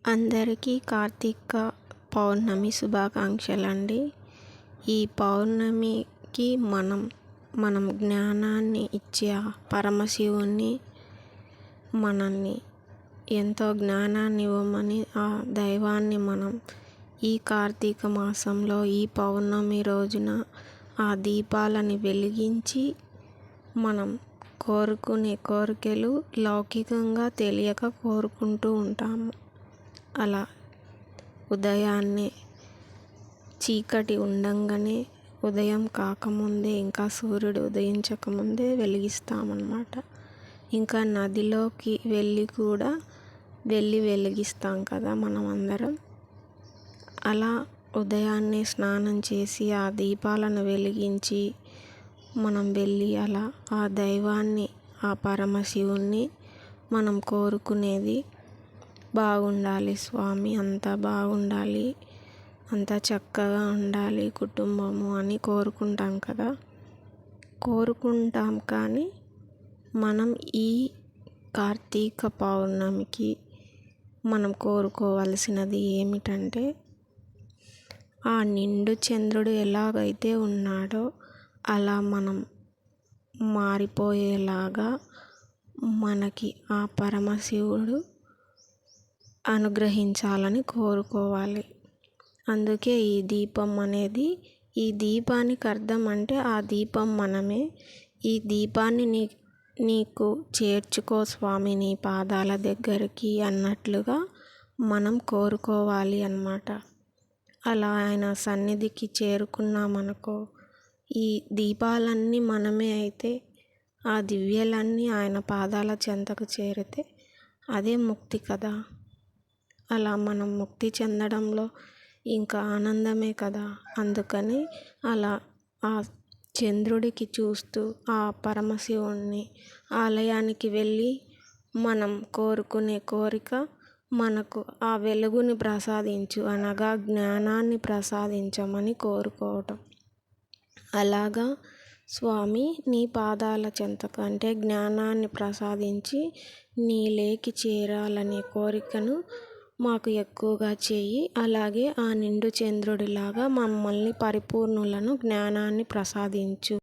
అందరికీ కార్తీక పౌర్ణమి శుభాకాంక్షలండి. ఈ పౌర్ణమికి మనం జ్ఞానాన్ని ఇచ్చే పరమశివుణ్ణి మనల్ని ఎంతో జ్ఞానాన్ని ఇవ్వమని ఆ దైవాన్ని మనం ఈ కార్తీక మాసంలో ఈ పౌర్ణమి రోజున ఆ దీపాలని వెలిగించి మనం కోరుకునే కోరికలు లౌకికంగా తెలియక కోరుకుంటూ ఉంటాము. అలా ఉదయాన్నే చీకటి ఉండంగానే ఉదయం కాకముందే ఇంకా సూర్యుడు ఉదయించకముందే వెలిగిస్తామన్నమాట. ఇంకా నదిలోకి వెళ్ళి వెలిగిస్తాం కదా మనం అందరం. అలా ఉదయాన్నే స్నానం చేసి ఆ దీపాలను వెలిగించి మనం వెళ్ళి అలా ఆ దైవాన్ని ఆ పరమశివుణ్ణి మనం కోరుకునేది బాగుండాలి స్వామి, అంతా బాగుండాలి, అంతా చక్కగా ఉండాలి కుటుంబము అని కోరుకుంటాం కదా. కోరుకుంటాం కానీ మనం ఈ కార్తీక పౌర్ణమికి మనం కోరుకోవలసినది ఏమిటంటే ఆ నిండు చంద్రుడు ఎలాగైతే ఉన్నాడో అలా మనం మారిపోయేలాగా మనకి ఆ పరమశివుడు అనుగ్రహించాలని కోరుకోవాలి. అందుకే ఈ దీపం అనేది, ఈ దీపానికి అర్థం అంటే ఆ దీపం మనమే. ఈ దీపాన్ని నీకు చేర్చుకో స్వామి నీ పాదాల దగ్గరికి అన్నట్లుగా మనం కోరుకోవాలి అన్నమాట. అలా ఆయన సన్నిధికి చేరుకున్నామనుకో, ఈ దీపాలన్నీ మనమే అయితే ఆ దివ్యలన్నీ ఆయన పాదాల చెంతకు చేరితే అదే ముక్తి కదా. అలా మనం ముక్తి చెందడంలో ఇంకా ఆనందమే కదా. అందుకని అలా ఆ చంద్రుడికి చూస్తూ ఆ పరమశివుణ్ణి ఆలయానికి వెళ్ళి మనం కోరుకునే కోరిక మనకు ఆ వెలుగుని ప్రసాదించు అనగా జ్ఞానాన్ని ప్రసాదించమని కోరుకోవటం. అలాగా స్వామి నీ పాదాల చెంతకు అంటే జ్ఞానాన్ని ప్రసాదించి నీలేకి చేరాలనే కోరికను మాకు ఎక్కువగా చెయ్యి. అలాగే ఆ నిండు చంద్రుడిలాగా మమ్మల్ని పరిపూర్ణులను జ్ఞానాన్ని ప్రసాదించు.